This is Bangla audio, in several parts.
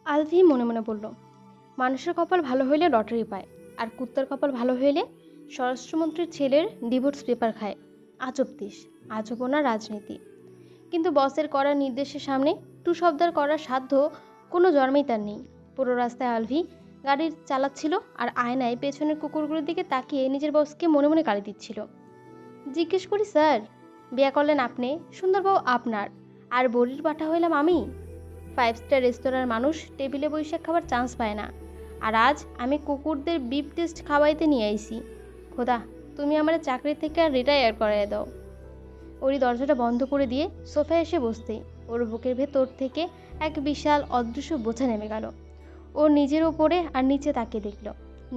আলভি মনে মনে বলল, মানুষের কপাল ভালো হইলে লটারি পায়, আর কুত্তার কপাল ভালো হইলে স্বরাষ্ট্রমন্ত্রীর ছেলের ডিভোর্স পেপার খায়। আজব দেশ, আজব না রাজনীতি। কিন্তু বসের করা নির্দেশের সামনে টু শব্দার করার সাধ্য কোনো জন্মেই তার নেই। পুরো রাস্তায় আলভি গাড়ি চালাচ্ছিল আর আয়নায় পেছনের কুকুরগুলোর দিকে তাকিয়ে নিজের বসকে মনে মনে গালি দিচ্ছিল। জিজ্ঞেস করি স্যার, বিয়া করলেন আপনি, সুন্দর বউ আপনার, আর বড়ির পাঠা হইলাম আমি। 5 স্টার রেস্তোরাঁর মানুষ টেবিলে বসে খাবার চান্স পায় না, আর আজ আমি কুকুরদের বিপ টেস্ট খাওয়াইতে নিয়ে আইছি। খোদা, তুমি আমার চাকরি থেকে আর রিটায়ার করাই দাও। ওরই দরজাটা বন্ধ করে দিয়ে সোফায় এসে বসতেই ওর বুকের ভেতর থেকে এক বিশাল অদৃশ্য বোঝা নেমে গেল। ওর নিজের ওপরে আর নিচে তাকিয়ে দেখল,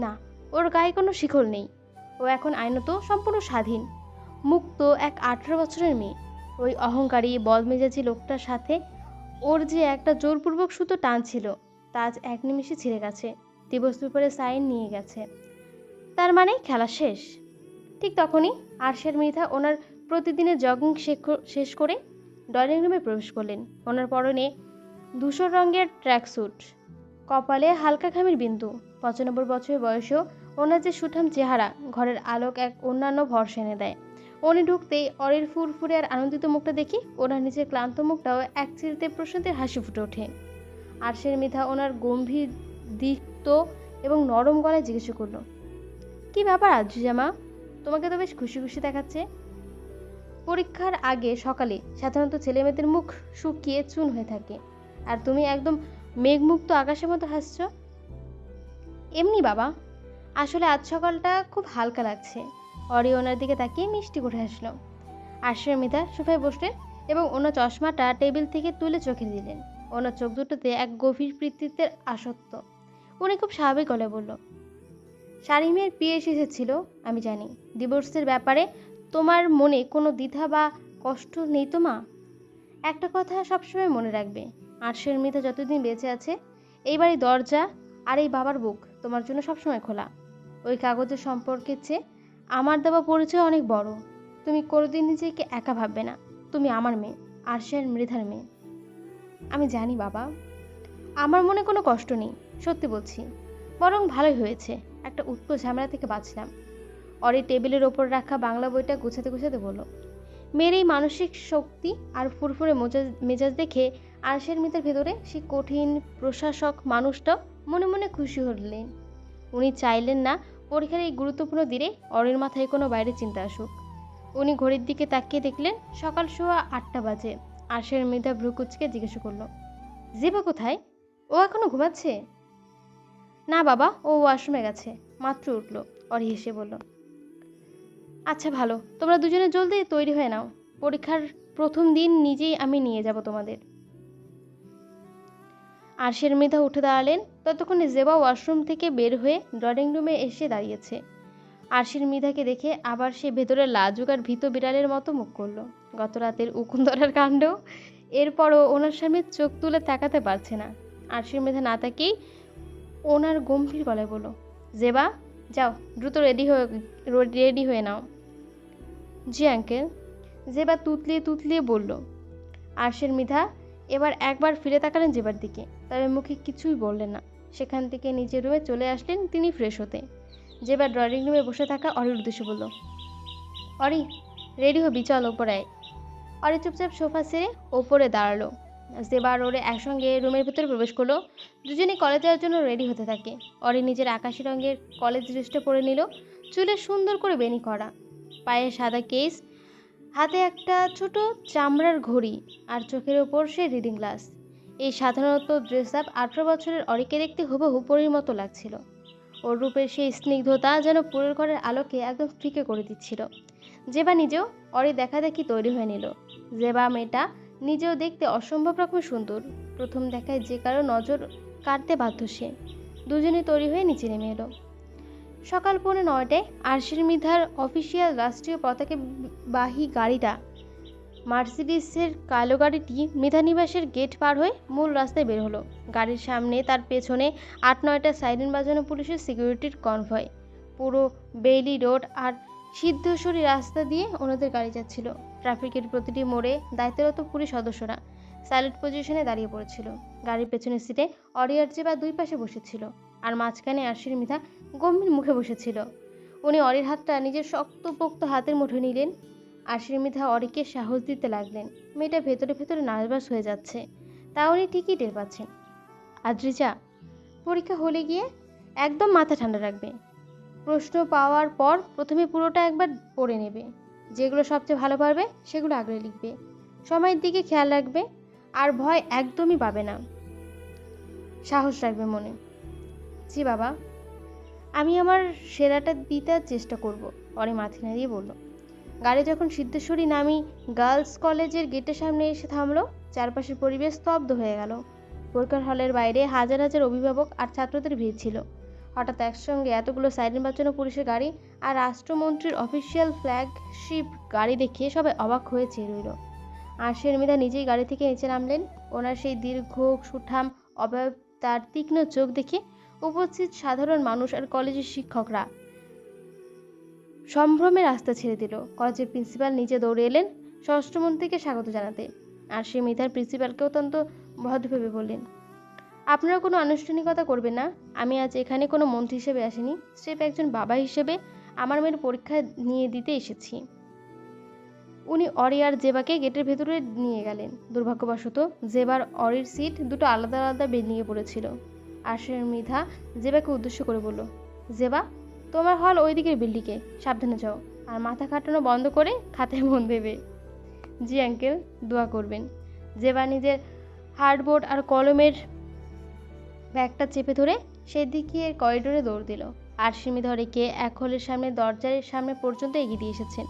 না, ওর গায়ে কোনো শিকল নেই। ও এখন আইনত সম্পূর্ণ স্বাধীন, মুক্ত এক 18 বছরের মেয়ে। ওই অহংকারী বদমেজাজি লোকটার সাথে ওর যে একটা জোরপূর্বক সুতো টান ছিল, তা আজ এক নিমিষে ছিঁড়ে গেছে। ডিভোর্স পেপারে সাইন নিয়ে গেছে, তার মানে খেলা শেষ। ঠিক তখনই আরশের মৃধা ওনার প্রতিদিনের জগিং শেষ করে ড্রয়িং রুমে প্রবেশ করলেন। ওনার পরনে ধূসর রঙের ট্র্যাকস্যুট, কপালে হালকা ঘামের বিন্দু। 95 বছর বয়সেও ওনার যে সুঠাম চেহারা, ঘরের আলোক এক অন্যান্য ভরসা এনে দেয়। উনি ঢুকতেই অরির ফুরফুরে আর আনন্দিত মুখটা দেখি ওনার নিজের ক্লান্ত মুখটাও এক চিলতে প্রশান্তির হাসি ফুটে ওঠে। আরশের মৃধা ওনার গম্ভীর দীপ্ত এবং নরম গলায় জিজ্ঞেস করলো, কি ব্যাপার আজুজামা, তোমাকে তো বেশ খুশি খুশি দেখাচ্ছে। পরীক্ষার আগে সকালে সাধারণত ছেলেমেয়েদের মুখ শুকিয়ে চুন হয়ে থাকে, আর তুমি একদম মেঘমুক্ত আকাশের মতো হাসছ। এমনি বাবা, আসলে আজ সকালটা খুব হালকা লাগছে। অরি ওনার দিকে তাকিয়ে মিষ্টি করে হাসলো। আরশের মৃধা সোফায় বসলেন এবং ওনার চশমাটা টেবিল থেকে তুলে চোখে দিলেন। ওনার চোখ দুটোতে এক গভীর কৃতিত্বের আসক্ত। উনি খুব স্বাভাবিক গলায় বলল, শারীমের বিয়ে এসেছিল, আমি জানি। ডিভোর্সের ব্যাপারে তোমার মনে কোনো দ্বিধা বা কষ্ট নেই তো মা? একটা কথা সবসময় মনে রাখবে, আরশের মৃধা যতদিন বেঁচে আছে, এই বাড়ির দরজা আর এই বাবার বুক তোমার জন্য সবসময় খোলা। ওই কাগজের সম্পর্কের চেয়ে আমার দেওয়া পরিচয় অনেক বড়। তুমি কোনোদিন নিজেকে একা ভাববে না। তুমি আমার মেয়ে, আরশের মৃধার মেয়ে। আমি জানি বাবা, আমার মনে কোনো কষ্ট নেই, সত্যি বলছি। বরং ভালোই হয়েছে, একটা উৎকট ঝামেলা থেকে বাঁচলাম। অরি টেবিলের ওপর রাখা বাংলা বইটা গুছাতে গুছাতে বলল, মেয়ের এই মানসিক শক্তি আর ফুরফুরে মেজাজ দেখে আরশের মিতার ভেতরে সেই কঠিন প্রশাসক মানুষটাও মনে মনে খুশি হলেন। উনি চাইলেন না পরীক্ষার এই গুরুত্বপূর্ণ দিনে অরির মাথায় কোনো বাইরের চিন্তা আসুক। উনি ঘড়ির দিকে তাকিয়ে দেখলেন সকাল 8:15 বাজে। আরশের মৃধা ভ্রুকুচকে জিজ্ঞাসা করলো, জিবা কোথায়? ও এখনো ঘুমাচ্ছে? না বাবা, ও ওয়াশরুমে গেছে, মাত্র উঠলো। অরি হেসে বলল, আচ্ছা ভালো, তোমরা দুজনে জলদি তৈরি হয়ে নাও। পরীক্ষার প্রথম দিন নিজেই আমি নিয়ে যাব তোমাদের। আরশের মৃধা উঠে দাঁড়ালেন। ততক্ষণে জেবা ওয়াশরুম থেকে বের হয়ে ড্রয়িং রুমে এসে দাঁড়িয়েছে। আরশের মৃধাকে দেখে আবার সে ভেতরে লাজুক আর ভীত বিড়ালের মতো মুখ করলো। গত রাতের উকুন ধরার কাণ্ড, এরপরও ওনার সামনে চোখ তুলে তাকাতে পারছে না। আরশের মৃধা না তাকেই ওনার গম্ভীর গলায় বলল, জেবা, যাও দ্রুত রেডি হয়ে নাও। জি আঙ্কেল, জেবা তুতলিয়ে তুতলিয়ে বলল। আরশের মৃধা এবার একবার ফিরে তাকালেন জেবার দিকে, তবে মুখে কিছুই বললেন না। সেখান থেকে নিজের রুমে চলে আসলেন তিনি ফ্রেশ হতে। জেবা ড্রয়িং রুমে বসে থাকা অরির উদ্দেশ্যে বলল, অরি, রেডি হবি, চল ওপরে আয়। অরি চুপচাপ সোফা সেরে ওপরে দাঁড়ালো। জেবা আর ওরে একসঙ্গে রুমের ভেতরে প্রবেশ করলো। দুজনেই কলেজ যাওয়ার জন্য রেডি হতে থাকে। অরি নিজের আকাশি রঙের কলেজ ড্রেসটা পরে নিল, চুলে সুন্দর করে বেনি করা, পায়ে সাদা কেস, হাতে একটা ছোট চামড়ার ঘড়ি, আর চোখের ওপর সে রিডিং গ্লাস। এই সাধারণত ড্রেস আপ 18 বছরের অরিকে দেখতে হুবহু পরীর মতো লাগছিল। ওর রূপের সেই স্নিগ্ধতা যেন পুরের ঘরের আলোকে একদম ফিকে করে দিচ্ছিল। জেবা নিজেও অরি দেখা দেখি তৈরি হয়ে নিল। জেবা মেয়েটা নিজেও দেখতে অসম্ভব রকম সুন্দর। প্রথম দেখায় যে কারো নজর কাটতে বাধ্য সে। দুজনে তৈরি হয়ে নিচে নেমে এলো। সকাল 9:15টায় আরশের মৃধার অফিসিয়াল রাষ্ট্রীয় পতাকাবাহী গাড়িটা, মার্সিডিসের কালো গাড়িটি মৃধা নিবাসের গেট পার হয়ে মূল রাস্তায় বের হলো। গাড়ির সামনে তার পেছনে 8-9টা সাইরেন বাজানো পুলিশের সিকিউরিটির কনভয়। পুরো বেইলি রোড আর সিদ্ধেশ্বরী রাস্তা দিয়ে ওনাদের গাড়ি যাচ্ছিল। ট্রাফিকের প্রতিটি মোড়ে দায়িত্বরত পুলিশ সদস্যরা সাইলেন্ট পজিশনে দাঁড়িয়ে পড়েছিল। গাড়ির পেছনের সিটে অরি আর জেবা দুই পাশে বসেছিল, আর মাঝখানে আরশির মৃধা গম্ভীর মুখে বসেছিল। উনি অরির হাতটা নিজের শক্তপোক্ত হাতের মুঠোয় নিলেন। আরশির মৃধা অরিকে সাহস দিতে লাগলেন। মেয়েটা ভেতরে ভেতরে নার্ভাস হয়ে যাচ্ছে, তা উনি ঠিকই টের পাচ্ছেন। আদ্রিজা, পরীক্ষা হলে গিয়ে একদম মাথা ঠান্ডা রাখবে। প্রশ্ন পাওয়ার পর প্রথমে পুরোটা একবার পড়ে নেবে। যেগুলো সবচেয়ে ভালো পারবে সেগুলো আগে লিখবে। সময়ের দিকে খেয়াল রাখবে, আর ভয় একদমই পাবে না। সাহস রাখবে মনে। জি বাবা, আমি আমার সেরাটা দিতে চেষ্টা করব, অরি মাথা নাড়িয়ে বলল। গাড়ি যখন সিদ্ধেশ্বরী নামি গার্লস কলেজের গেটের সামনে এসে থামলো, চারপাশের পরিবেশ স্তব্ধ হয়ে গেল। পরীক্ষার হলের বাইরে হাজার হাজার অভিভাবক আর ছাত্রদের ভিড় ছিল। হঠাৎ একসঙ্গে এতগুলো সাইরেন বাজানো পুলিশের গাড়ি আর রাষ্ট্রমন্ত্রীর অফিসিয়াল ফ্ল্যাগশিপ গাড়ি দেখে সবাই অবাক হয়ে চেয়ে রইল। আরশির মৃধা নিজেই গাড়ি থেকে নিচে নামলেন। ওনার সেই দীর্ঘ সুঠাম অবয়ব, তার তীক্ষ্ণ চোখ দেখে উপস্থিত সাধারণ মানুষ আর কলেজের শিক্ষকরা সম্ভ্রমে রাস্তা ছেড়ে দিল। কলেজের প্রিন্সিপাল নিজে দৌড়ে এলেন স্বরাষ্ট্রমন্ত্রীকে স্বাগত জানাতে। আরশি মৃধার প্রিন্সিপালকে অত্যন্ত ভদ্রভাবে বললেন, আপনারা কোনো আনুষ্ঠানিকতা করবেন না। আমি আজ এখানে কোনো মন্ত্রী হিসেবে আসিনি, স্রেফ একজন বাবা হিসেবে আমার মেয়ের পরীক্ষা নিয়ে দিতে এসেছি। উনি অরি আর জেবাকে গেটের ভেতরে নিয়ে গেলেন। দুর্ভাগ্যবশত জেবার অরির সিট দুটো আলাদা আলাদা বেরিয়ে পড়েছিল। আরশির মৃধা জেবাকে উদ্দেশ্য করে বলল, জেবা, তোমার হল ওই দিকের বিল্ডিংয়ে, সাবধানে যাও, আর মাথা খাটানো বন্ধ করে খাতায় মন দেবে। জি আঙ্কেল, দোয়া করবেন। জেবা নিজের হার্ডবোর্ড আর কলমের ব্যাগটা চেপে ধরে সেদিকে করিডোরে দৌড় দিল। আরশি মৃধা অরিকে এক হলের সামনে দরজার সামনে পর্যন্ত এগিয়ে দিয়ে এসেছেন।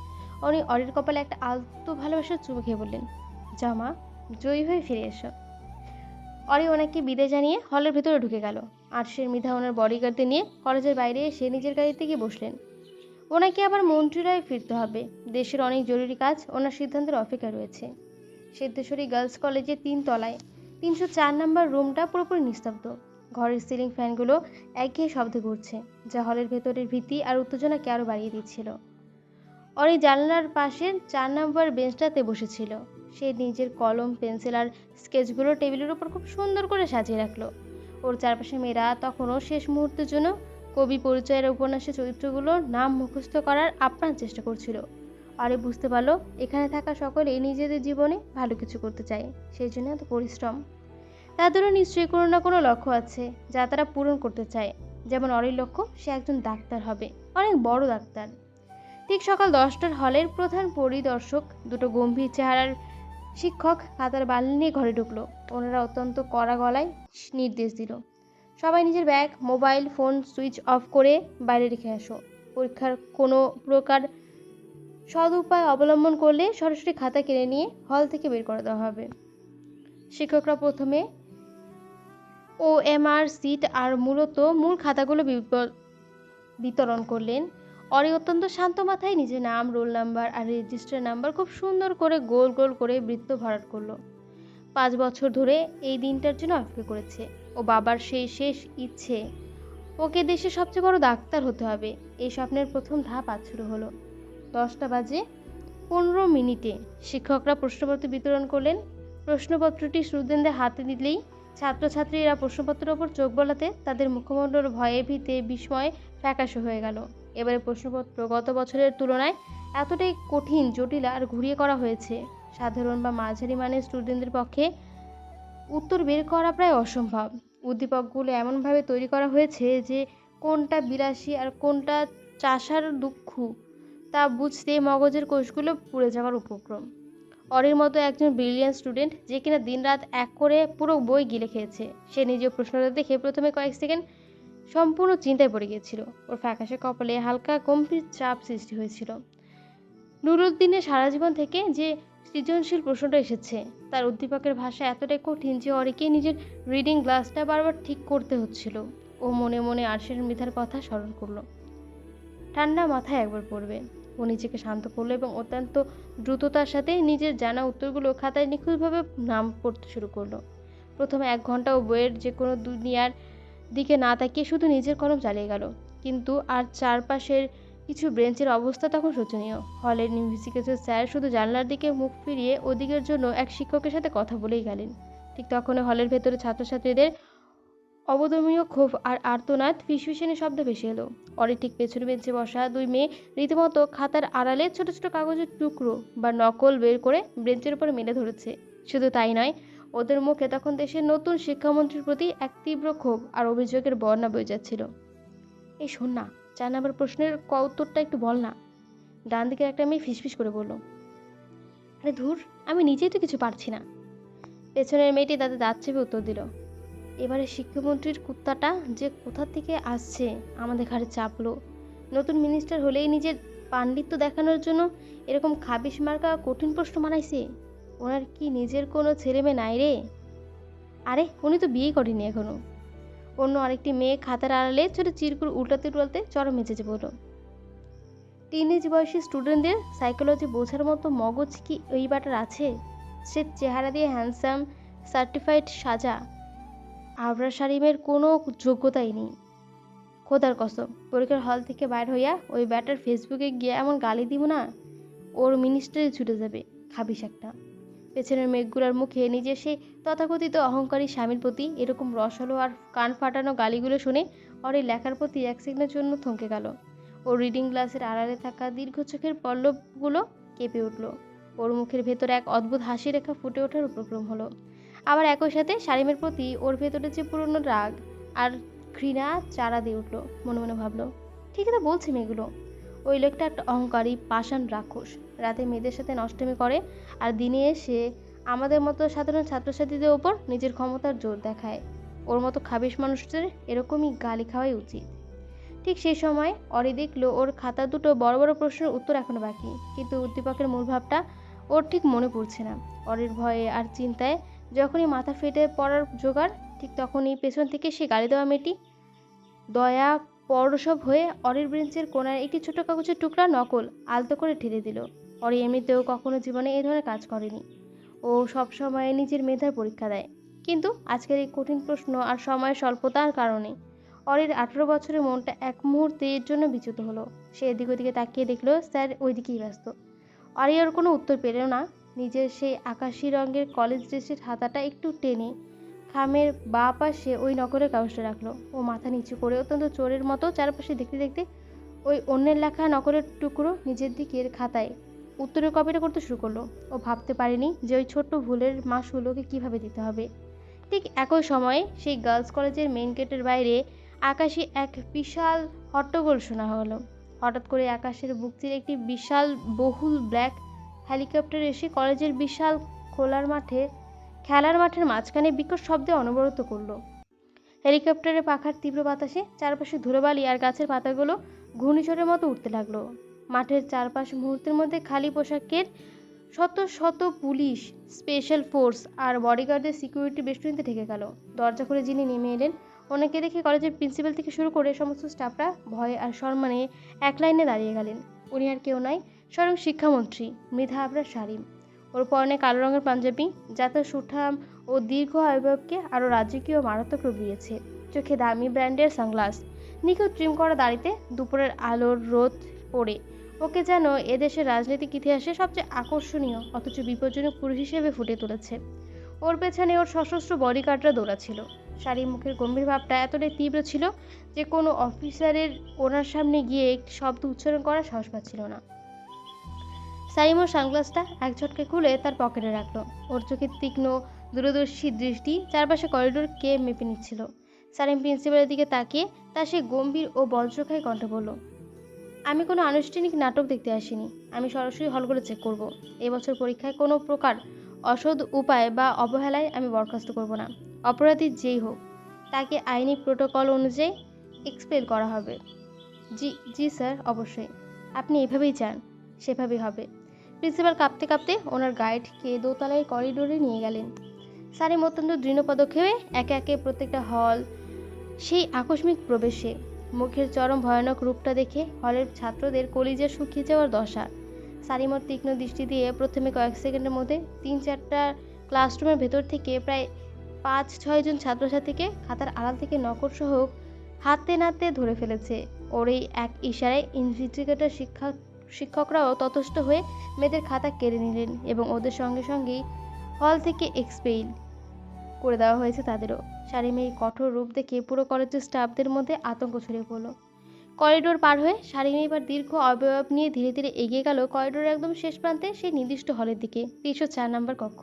উনি অরির কপালে একটা আলতো ভালোবাসার চুমু খেয়ে বললেন, যাও মা, জয়ী হয়ে ফিরে এসো। অরি ওনাকে বিদায় জানিয়ে হলের ভেতরে ঢুকে গেল। আরশির মৃধা ওনার বডিগার্ডদের নিয়ে কলেজের বাইরে এসে নিজের গাড়িতে গিয়ে বসলেন। ওনাকে আবার মন্ত্রীরায় ফিরতে হবে। দেশের অনেক জরুরি কাজ ওনার সিদ্ধান্তের অপেক্ষা রয়েছে। সিদ্ধেশ্বরী গার্লস কলেজের 3 তলায় 304 নম্বর রুমটা পুরোপুরি নিস্তব্ধ। ঘরের সিলিং ফ্যানগুলো একঘেয়ে শব্দে ঘুরছে, যা হলের ভেতরের ভীতি আর উত্তেজনাকে আরও বাড়িয়ে দিচ্ছিল। অরি জানলার পাশের 4 নম্বর বেঞ্চটাতে বসেছিল। সে নিজের কলম, পেন্সিল আর স্কেচগুলো টেবিলের উপর খুব সুন্দর করে সাজিয়ে রাখলো। ওর চারপাশে মেয়েরা তখনও শেষ মুহূর্তের জন্য কবি পরিচয়ের উপন্যাসের চরিত্রগুলোর নাম মুখস্থ করার আপ্রাণ চেষ্টা করছিল। অরি বুঝতে পারলো এখানে থাকা সকলেই নিজেদের জীবনে ভালো কিছু করতে চায়, সেই জন্য এত পরিশ্রম। তাদেরও নিশ্চয়ই কোনো না কোনো লক্ষ্য আছে যা তারা পূরণ করতে চায়। যেমন অরির লক্ষ্য, সে একজন ডাক্তার হবে, অনেক বড় ডাক্তার। ঠিক সকাল 10টার হলের প্রধান পরিদর্শক, দুটো গম্ভীর চেহারার শিক্ষক কাতার বালিশ নিয়ে ঘরে ঢুকলো। ওনারা অত্যন্ত কড়া গলায় নির্দেশ দিল, সবাই নিজের bag, mobile phone switch off করে বাইরে রেখে আসো। পরীক্ষার কোনো প্রকার সদুপায় অবলম্বন করলে সরাসরি খাতা কিনে নিয়ে হল থেকে বের করে দেওয়া হবে। শিক্ষকরা প্রথমে OMR সিট আর মূল খাতাগুলো বিতরণ করলেন। অরি অত্যন্ত শান্ত মাথায় নিজের নাম, রোল নাম্বার আর রেজিস্টার নাম্বার খুব সুন্দর করে গোল গোল করে বৃত্ত ভরাট করলো। 5 বছর ধরে এই দিনটার জন্য অপেক্ষা করেছে। ও বাবার সেই শেষ ইচ্ছে, ওকে দেশের সবচেয়ে বড় ডাক্তার হতে হবে। এই স্বপ্নের প্রথম ধাপ আজ শুরু হলো। 10টা বাজে 15 মিনিটে শিক্ষকরা প্রশ্নপত্র বিতরণ করলেন। প্রশ্নপত্রটি স্টুডেন্টদের হাতে দিলেই ছাত্রছাত্রীরা প্রশ্নপত্রের ওপর চোখ বোলাতে তাদের মুখমণ্ডল ভয়ে ভীতে বিস্ময়ে ফ্যাকাশে হয়ে গেল। এবারে প্রশ্নপত্র গত বছরের তুলনায় এতটাই কঠিন, জটিল আর ঘুরিয়ে করা হয়েছে, সাধারণ বা মাঝারি মানের স্টুডেন্টদের পক্ষে উত্তর বের করা প্রায় অসম্ভব। উদ্দীপকগুলো এমনভাবে তৈরি করা হয়েছে যে কোনটা বিলাসী আর কোনটা চাষার দুঃখ তা বুঝতে মগজের কোষগুলো পুড়ে যাওয়ার উপক্রম। অরির মতো একজন ব্রিলিয়ান্ট স্টুডেন্ট, যে কিনা দিনরাত এক করে পুরো বই গিলে খেয়েছে, সে নিজেও প্রশ্নটা দেখে প্রথমে কয়েক সেকেন্ড সম্পূর্ণ চিন্তায় পড়ে গিয়েছিল। ওর ফ্যাকাশে কপালে হালকা গম্ভীর চাপ সৃষ্টি হয়েছিল। নুরুদ্দিনের সারা জীবন থেকে যে সৃজনশীল প্রশ্নটা এসেছে, তার উদ্দীপকের ভাষা এতটাই কঠিন যে অরিকে নিজের রিডিং গ্লাসটা বারবার ঠিক করতে হচ্ছিল। ও মনে মনে আরশের মৃধার কথা স্মরণ করলো। ঠান্ডা মাথায় একবার পড়বে। ও নিজেকে শান্ত করলো এবং অত্যন্ত দ্রুততার সাথে নিজের জানা উত্তরগুলো খাতায় নিখুঁতভাবে নাম পড়তে শুরু করলো। প্রথমে 1 ঘন্টা ও বইয়ের যে কোনো দুনিয়ার দিকে না তাকিয়ে শুধু নিজের কলম চালিয়ে গেল, কিন্তু আর চারপাশের কিছু বেঞ্চের অবস্থা তখন শোচনীয়। হলের ইনভেস্টিগেটর স্যার শুধু জানলার দিকে মুখ ফিরিয়ে ওদিকের জন্য এক শিক্ষকের সাথে কথা বলেই গেলেন। ঠিক তখনই হলের ভেতরে ছাত্রছাত্রীদের অবদমীয় ক্ষোভ আর আর্তনাদ ফিসফিসানি শব্দ ভেসে এলো। অরি ঠিক পেছনে বেঞ্চে বসা দুই মেয়ে রীতিমতো খাতার আড়ালে ছোট ছোট কাগজের টুকরো বা নকল বের করে বেঞ্চের উপরে মেলে ধরেছে। শুধু তাই নয়, ওদের মুখে তখন দেশের নতুন শিক্ষামন্ত্রীর প্রতি এক তীব্র ক্ষোভ আর অভিযোগের বন্যা বয়ে যাচ্ছিল। এই শোন না, 4 নম্বর প্রশ্নের উত্তরটা একটু বল না। ডান দিকের একটা মেয়ে ফিসফিস করে বলল। আরে ধুর, আমি নিজেই তো কিছু পারছি না। পেছনের মেয়েটি তাতে দাঁত চেপে উত্তর দিল। এবারে শিক্ষামন্ত্রীর কুত্তাটা যে কোথা থেকে আসছে আমাদের ঘাড়ে চাপলো। নতুন মিনিস্টার হলেই নিজের পাণ্ডিত্য দেখানোর জন্য এরকম খাবিশ মার্কা কঠিন প্রশ্ন বানাইছে। ওনার কি নিজের কোনো ছেলে মেয়ে নাই রে? আরে উনি তো বিয়ে করেনি এখনো। অন্য আরেকটি মেয়ে খাতার আড়ালে ছোট চিরকুট উল্টাতে উল্টাতে চরম মেচেছে বলল। টিনেজ বয়সী স্টুডেন্টদের সাইকোলজি বোঝার মতো মগজ কি ওই ব্যাটার আছে? সে চেহারা দিয়ে হ্যান্ডসাম, সার্টিফাইড সাজা, আবরার শারিমের কোনো যোগ্যতাই নেই। খোদার কসম, পরীক্ষার হল থেকে বাইর হইয়া ওই ব্যাটার ফেসবুকে গিয়ে এমন গালি দিব না, ওর মিনিস্টারে ছুটে যাবে খাবিস একটা। পেছনের মেঘগুলোর মুখে নিজের সেই তথাকথিত অহংকারী স্বামীর প্রতি এরকম রসালো আর কান ফাটানো গালিগুলো শুনে ওর এই লেখার প্রতি এক সেকেন্ডের জন্য থমকে গেল। ওর রিডিং গ্লাসের আড়ালে থাকা দীর্ঘ চোখের পল্লবগুলো কেঁপে উঠল। ওর মুখের ভেতরে এক অদ্ভুত হাসি রেখা ফুটে ওঠার উপক্রম হলো। আবার একই সাথে শারিমের প্রতি ওর ভেতরে যে পুরনো রাগ আর ঘৃণা চারা দিয়ে উঠল। মনে মনে ভাবলো, ঠিকই তো বলছে মেয়েগুলো। ওই লোকটা একটা অহংকারী পাষাণ রাক্ষস। রাতে মেয়েদের সাথে নষ্টমী করে আর দিনে এসে আমাদের মতো সাধারণ ছাত্রছাত্রীদের ওপর নিজের ক্ষমতার জোর দেখায়। ওর মতো খাবিশ মানুষদের এরকমই গালি খাওয়াই উচিত। ঠিক সেই সময় অরি দেখলো ওর খাতা দুটো বড় বড় প্রশ্নের উত্তর এখনো বাকি, কিন্তু উদ্দীপকের মূল ভাবটা ওর ঠিক মনে পড়ছে না। অরির ভয়ে আর চিন্তায় যখনই মাথা ফেটে পড়ার জোগাড়, ঠিক তখনই পেছন থেকে সে গালি দেওয়া মেয়েটি দয়া পরশব হয়ে অরির বেঞ্চের কোনায় একটি ছোট কাগজের টুকরা নকল আলতো করে ঠেলে দিল। অরি এমনিতেও কখনো জীবনে এই ধরনের কাজ করেনি। ও সবসময় নিজের মেধার পরীক্ষা দেয়, কিন্তু আজকের এই কঠিন প্রশ্ন আর সময়ের স্বল্পতার কারণে অরির 18 বছরের মনটা এক মুহূর্তের জন্য বিচ্যুত হলো। সে এদিক ওদিকে তাকিয়ে দেখলো স্যার ওইদিকেই ব্যস্ত। অরি ওর কোনো উত্তর পেল না। নিজের সেই আকাশি রঙের কলেজ ড্রেসের হাতাটা একটু টেনে খামের বাঁ পাশে ওই নকলের কাগজটা রাখলো। ও মাথা নিচু করে অত্যন্ত চোরের মতো চারপাশে দেখতে দেখতে ওই অন্যের লেখা নকলের টুকরো নিজের দিকের খাতায় উত্তরের কপিটা করতে শুরু করলো। ও ভাবতে পারেনি যে ওই ছোট্ট ভুলের মাসগুলোকে কিভাবে দিতে হবে। ঠিক একই সময়ে সেই গার্লস কলেজের মেইন গেটের বাইরে আকাশে এক বিশাল হট্টগোল শোনা হলো। হঠাৎ করে আকাশের বুক চিরে একটি বিশাল বহুল ব্ল্যাক হেলিকপ্টার এসে কলেজের বিশাল খেলার মাঠের মাঝখানে বিকট শব্দে অনবরত করলো। হেলিকপ্টারের পাখার তীব্র বাতাসে চারপাশে ধুলোবালি আর গাছের পাতাগুলো ঘূর্ণিঝড়ের মতো উঠতে লাগলো। মাঠের চারপাশ মুহূর্তের মধ্যে খালি পোশাকের শত শত পুলিশ, স্পেশাল ফোর্স আর বডিগার্ডদের সিকিউরিটি বেষ্টনীতে ঢেকে গেল। দরজা খুলে যিনি নেমে এলেন, ওনাকে দেখে কলেজের প্রিন্সিপাল থেকে শুরু করে সমস্ত স্টাফরা ভয়ে আর সম্মানে এক লাইনে দাঁড়িয়ে গেলেন। উনি আর কেউ নয়, স্বয়ং শিক্ষামন্ত্রী মৃধা আবরার শারিম। ওর পরনে কালো রঙের পাঞ্জাবি, যাতে সুঠাম ও দীর্ঘ আয়বয়বকে আরও রাজকীয় মারাত্মক রূপ দিয়েছে। চোখে দামি ব্র্যান্ডের সানগ্লাস, নিখুঁত ট্রিম করা দাড়িতে দুপুরের আলোর রোদ পড়ে ওকে যেন এদেশের রাজনৈতিক ইতিহাসে সবচেয়ে আকর্ষণীয় অথচ বিপজ্জনক পুরুষ হিসেবে ফুটে তুলেছে। ওর পেছনে ওর সশস্ত্র বডিগার্ডরা দৌড়াচ্ছিল। শাড়ি মুখের গম্ভীর ভাবটা এতটাই তীব্র ছিল যে কোনো অফিসারের ওনার সামনে গিয়ে একটি শব্দ উচ্চারণ করার সাহস পাচ্ছিল না। সাইম ওর সানগ্লাসটা এক ঝটকে খুলে তার পকেটে রাখলো। ওর চোখের তীক্ষ্ণ দূরদর্শী দৃষ্টি চারপাশে করিডোরকে মেপে নিচ্ছিল। সালিম প্রিন্সিপালের দিকে তাকিয়ে তার সেই গম্ভীর ও বজ্রখাই কণ্ঠে বলল, আমি কোনো আনুষ্ঠানিক নাটক দেখতে আসিনি। আমি সরাসরি হলগুলো চেক করব। এবছর পরীক্ষায় কোনো প্রকার অসৎ উপায় বা অবহেলায় আমি বরখাস্ত করব না। অপরাধী যেই হোক তাকে আইনি প্রোটোকল অনুযায়ী এক্সপেল করা হবে। জি জি স্যার, অবশ্যই। আপনি এভাবেই চান, সেভাবেই হবে। প্রিন্সিপাল কাঁপতে কাঁপতে ওনার গাইডকে দোতলায় করিডোরে নিয়ে গেলেন। সারিম অত্যন্ত দৃঢ় পদক্ষেপে একে একে প্রত্যেকটা হল সেই আকস্মিক প্রবেশে মুখের চরম ভয়ানক রূপটা দেখে হলের ছাত্রদের কলিজা শুকিয়ে যাওয়ার দশা। সারিমর তীক্ষ্ণ দৃষ্টি দিয়ে প্রথমে কয়েক সেকেন্ডের মধ্যে 3-4টা ক্লাসরুমের ভেতর থেকে প্রায় 5-6 জন ছাত্রছাত্রীকে খাতার আড়াল থেকে নকল সহ হাতে নাতে ধরে ফেলেছে। ওর এই এক ইশারায় ইনভিস্টিগেটর শিক্ষকরাও ততস্থ হয়ে মেয়েদের খাতা কেড়ে নিলেন এবং ওদের সঙ্গে সঙ্গেই হল থেকে এক্সপেইল করে দেওয়া হয়েছে তাদেরও। শারীমের কঠোর রূপ দেখে পুরো কলেজের স্টাফদের মধ্যে আতঙ্ক ছড়িয়ে পড়ল। করিডোর পার হয়ে শারীমে এবার দীর্ঘ অবয়ব নিয়ে ধীরে ধীরে এগিয়ে গেল করিডোরের একদম শেষ প্রান্তে সেই নির্দিষ্ট হলের দিকে, 304 নম্বর কক্ষ।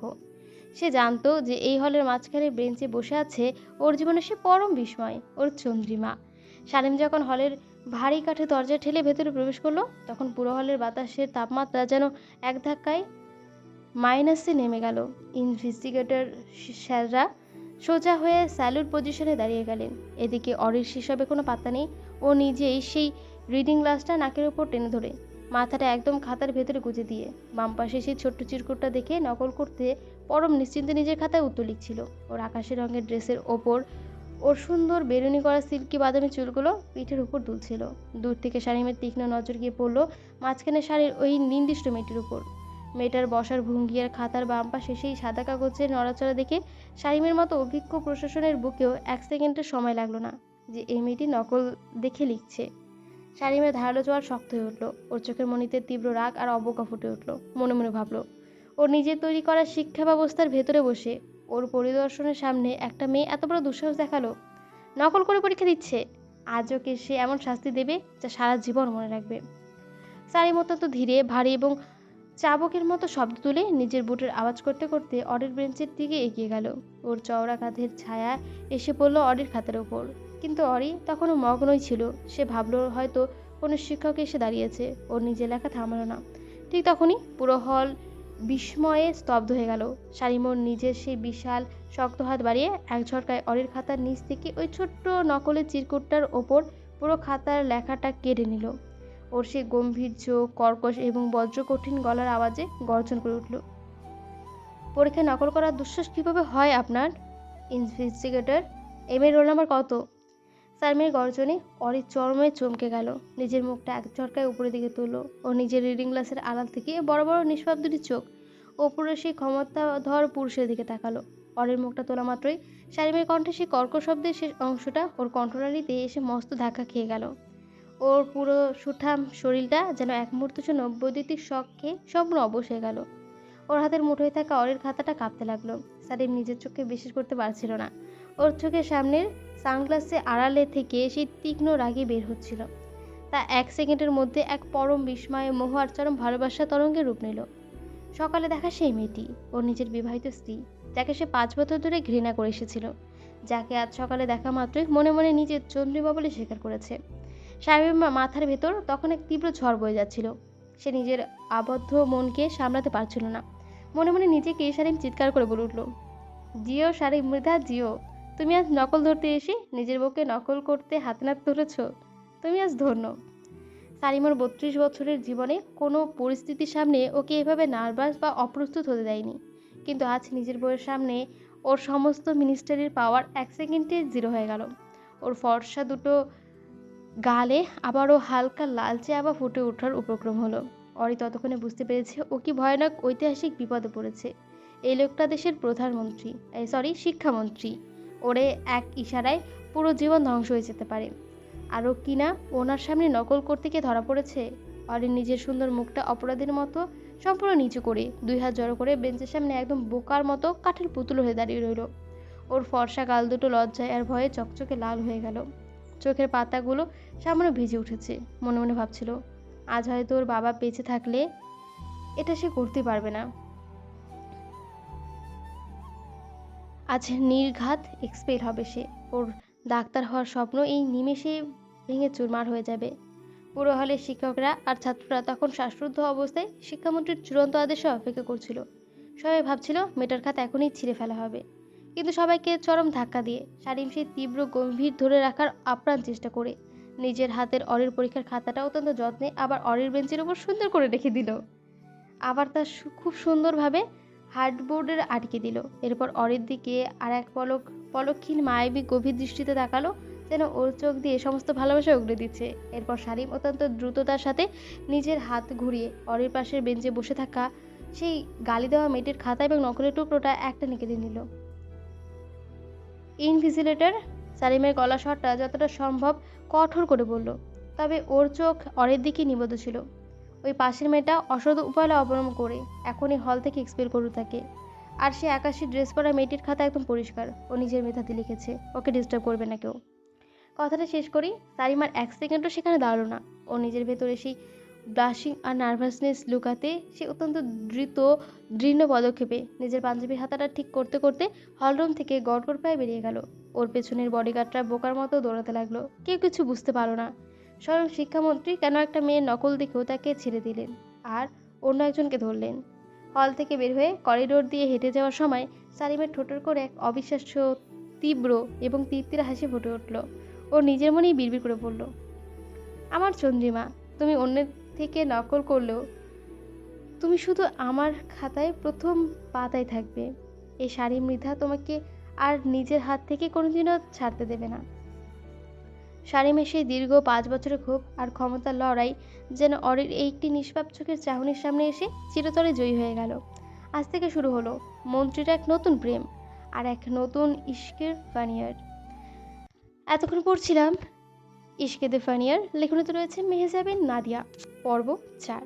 সে জানতো যে এই হলের মাঝখানে বেঞ্চে বসে আছে ওর জীবনের সে পরম বিস্ময়, ওর চন্দ্রিমা। শারীম যখন হলের ভারী কাঠে দরজা ঠেলে ভেতরে প্রবেশ করলো, তখন পুরো হলের বাতাসের তাপমাত্রা যেন এক ধাক্কায় মাইনাসে নেমে গেল। ইনভেস্টিগেটর স্যাররা সোজা হয়ে স্যালুট পজিশনে দাঁড়িয়ে গেলেন। এদিকে অরির সেসবে কোনো পাত্তা নেই। ও নিজেই সেই রিডিং গ্লাসটা নাকের ওপর টেনে ধরে মাথাটা একদম খাতার ভেতরে গুঁজে দিয়ে বাম পাশে সেই ছোট্ট চিরকুটটা দেখে নকল করতে পরম নিশ্চিন্তে নিজের খাতায় উত্তর লিখছিল। ওর আকাশি রঙের ড্রেসের ওপর ওর সুন্দর বেরুনি করা সিল্কি বাদামি চুলগুলো পিঠের উপর দুলছিল। দূর থেকে শারীমের তীক্ষ্ণ নজর গিয়ে পড়ল মাঝখানে শাড়ির ওই নির্দিষ্ট মেয়েটির উপর। মেয়েটার বসার ভঙ্গি আর খাতার বাম পাশে সেই সাদা কাগজের নড়াচড়া দেখে শারীমের মতো অভিজ্ঞ প্রশাসনের বুকেও 1 সেকেন্ডের সময় লাগলো না যে এই মেয়েটি নকল দেখে লিখছে। শারীমের ধারালো জোয়ার শক্ত হয়ে উঠল। ওর চোখের মণিতে তীব্র রাগ আর অবজ্ঞা ফুটে উঠল। মনে মনে ভাবল, ওর নিজের তৈরি করা শিক্ষা ব্যবস্থার ভেতরে বসে ওর পরিদর্শনের সামনে একটা মেয়ে এত বড় দুঃসাহস দেখালো। নকল করে পরীক্ষা দিচ্ছে। আজ ওকে সে এমন শাস্তি দেবে যা সারা জীবন মনে রাখবে। শারীম অত্যন্ত ধীরে, ভারী এবং চাবকের মতো শব্দ তুলে নিজের বুটের আওয়াজ করতে করতে অরির বেঞ্চের দিকে এগিয়ে গেল। ওর চওড়া কাঁধের ছায়া এসে পড়ল অরির খাতার ওপর। কিন্তু অরি তখনও মগ্নই ছিল। সে ভাবল হয়তো কোনো শিক্ষক এসে দাঁড়িয়েছে। ওর নিজের লেখা থামালো না। ঠিক তখনই পুরো হল বিস্ময়ে স্তব্ধ হয়ে গেল। শারীম ওর নিজের সেই বিশাল শক্ত হাত বাড়িয়ে এক ঝটকায় অরির খাতার নিচ থেকে ওই ছোট্ট নকলের চিরকুটটার ওপর পুরো খাতার লেখাটা কেড়ে নিল। ওর সে গম্ভীর চোখ, কর্কশ এবং বজ্রকঠিন গলার আওয়াজে গর্জন করে উঠল, পরীক্ষায় নকল করার দুঃসাহস কীভাবে হয় আপনার? ইনভেস্টিগেটর, এর রোল নাম্বার কত? শারীমের গর্জনে অরির চরমে চমকে গেল। নিজের মুখটা এক ঝটকায় উপরের দিকে তুলল। ও নিজের রিডিং গ্লাসের আড়াল থেকে বড় বড় নিষ্পাপ দুটি চোখ ওপরে সেই ক্ষমতাধর পুরুষের দিকে তাকালো। অরির মুখটা তোলা মাত্রই শারীমের কণ্ঠে সেই কর্কশ শব্দের শেষ অংশটা ওর কণ্ঠনালীতে এসে মস্ত ধাক্কা খেয়ে গেল। ওর পুরো সুঠাম শরীরটা যেন এক মুহূর্তের জন্য বৈদ্যুতিক শক খেয়ে সম্পূর্ণ অবশ হয়ে গেল। ওর হাতের মুঠোয় থাকা অরির খাতাটা কাঁপতে লাগলো। শারীম নিজের চোখে বিশ্বাস করতে পারছিল না। ওর চোখের সামনের সানগ্লাসে আড়ালে থেকে সেই তীক্ষ্ণ রাগই বের হচ্ছিল। তা 1 সেকেন্ডের মধ্যে এক পরম বিস্ময়, মোহ আর চরম ভালোবাসা তরঙ্গে রূপ নিল। সকালে দেখা সেই মেয়েটি, ওর নিজের বিবাহিত স্ত্রী, যাকে সে 5 বছর ধরে ঘৃণা করে এসেছিল, যাকে আজ সকালে দেখা মাত্রই মনে মনে নিজের চন্দ্রিমা বলে স্বীকার করেছে। শারীমের মাথার ভেতর তখন এক তীব্র ঝড় বয়ে যাচ্ছিল। সে নিজের আবদ্ধ মনকে সামলাতে পারছিল না। মনে মনে নিজেকে শারীম চিৎকার করে বলে উঠল, জিও শারীম, মৃধা জিও। তুমি আজ নকল ধরতে এসে নিজের বউকে নকল করতে হাতে নাতে ধরেছ। তুমি আজ ধন্য। শারীমের 32 বছরের জীবনে কোনো পরিস্থিতির সামনে ওকে এভাবে নার্ভাস বা অপ্রস্তুত হতে দেয়নি। কিন্তু আজ নিজের বউয়ের সামনে ওর সমস্ত মিনিস্টারির পাওয়ার 1 সেকেন্ডে 0 হয়ে গেল। ওর ফর্সা দুটো গালে আবারও হালকা লালচে আভা ফুটে ওঠার উপক্রম হলো। অরি ততক্ষণে বুঝতে পেরেছে ও কি ভয়ানক ঐতিহাসিক বিপদে পড়েছে। এই লোকটা দেশের প্রধানমন্ত্রী, শিক্ষামন্ত্রী। ওরে এক ইশারায় পুরো জীবন ধ্বংস হয়ে যেতে পারে। আরও কিনা ওনার সামনে নকল করতে গিয়ে ধরা পড়েছে। অরি নিজের সুন্দর মুখটা অপরাধীর মতো সম্পূর্ণ নিচু করে 2 হাত জড়ো করে বেঞ্চের সামনে একদম বোকার মতো কাঠের পুতুল হয়ে দাঁড়িয়ে রইল। ওর ফর্সা গাল দুটো লজ্জায় আর ভয়ে চকচকে লাল হয়ে গেল। চোখের পাতাগুলো সামান্য ভিজে উঠেছে। মনে মনে ভাবছিল, আজ হয়তো ওর বাবা বেঁচে থাকলে এটা সে করতে পারবে না। আজ নির্ঘাত এক্সপেল হবে সে। ওর ডাক্তার হওয়ার স্বপ্ন এই নিমেষে ভেঙে চুরমার হয়ে যাবে। পুরো হলের শিক্ষকরা আর ছাত্ররা তখন শ্বাসরুদ্ধ অবস্থায় শিক্ষামন্ত্রীর চূড়ান্ত আদেশে অপেক্ষা করছিল। সবাই ভাবছিল মেটার খাত এখনই ছিঁড়ে ফেলা হবে। কিন্তু সবাইকে চরম ধাক্কা দিয়ে শারীম সেই তীব্র গম্ভীর ধরে রাখার আপ্রাণ চেষ্টা করে নিজের হাতের অরির পরীক্ষার খাতাটা অত্যন্ত যত্নে আবার অরির বেঞ্চের উপর সুন্দর করে রেখে দিল। আবার তা খুব সুন্দরভাবে হার্ডবোর্ডে আটকে দিল। এরপর অরির দিকে আর এক পলকহীন মায়াবী গভীর দৃষ্টিতে তাকালো, যেন ওর চোখ দিয়ে সমস্ত ভালোবাসা উগড়ে দিচ্ছে। এরপর শারীম অত্যন্ত দ্রুততার সাথে নিজের হাত ঘুরিয়ে অরির পাশের বেঞ্চে বসে থাকা সেই গালি দেওয়া মেয়েটির খাতা এবং নকলের টুকরোটা একটা কেটে নিল। ইনভিজিলেটর, শারীমের গলা স্বরটা যতটা সম্ভব কঠোর করে বলল, তবে ওর চোখ অরের দিকে নিবদ্ধ ছিল। ওই পাশের মেয়েটা অসৎ উপায় অবলম্বন করে এখনই হল থেকে এক্সপেল করু তাকে। আর সে আকাশি ড্রেস পরা মেয়েটির খাতা একদম পরিষ্কার, ও নিজের মেধাতে লিখেছে, ওকে ডিস্টার্ব করবে না কেউ। কথাটা শেষ করি সারিমার 1 সেকেন্ডও সেখানে দাঁড়ালো না। ও নিজের ভেতরে সেই ব্লাশিং আর নার্ভাসনেস লুকাতে সে অত্যন্ত দৃঢ় পদক্ষেপে নিজের পাঞ্জাবির হাতাটা ঠিক করতে করতে হলরুম থেকে গড়গড় পায়ে বেরিয়ে গেল। ওর পেছনের বডিগার্ডরা বোকার মতো দৌড়াতে লাগলো। কেউ কিছু বুঝতে পারলো না। স্বয়ং শিক্ষামন্ত্রী কেন একটা মেয়ের নকল দেখেও তাকে ছেড়ে দিলেন আর অন্য একজনকে ধরলেন। হল থেকে বের হয়ে করিডোর দিয়ে হেঁটে যাওয়ার সময় সালিমের ঠোঁটের করে এক অবিশ্বাস্য তীব্র এবং তৃপ্তির হাসি ফুটে উঠল। ও নিজের মনেই বিড়বিড় করে বলল, আমার চন্দ্রিমা, তুমি অন্যের থেকে নকল করলেও তুমি শুধু আমার খাতায় প্রথম পাতায় থাকবে। এই শাড়ি মৃধা তোমাকে আর নিজের হাত থেকে কোনোদিনও ছাড়তে দেবে না। শারিমের সেই দীর্ঘ 5 বছরের ক্ষোভ আর ক্ষমতার লড়াই যেন অরির এই একটি নিষ্পাপ চোখের চাহনির সামনে এসে চিরতরে জয়ী হয়ে গেল। আজ থেকে শুরু হলো মন্ত্রীর এক নতুন প্রেম আর এক নতুন ইশকের ফানিয়ার। এতক্ষণ পড়ছিলাম ইশকে দ্য ফানিয়ার, লেখনীতে রয়েছে মেহজাবিন নাদিয়া। পর্ব 4।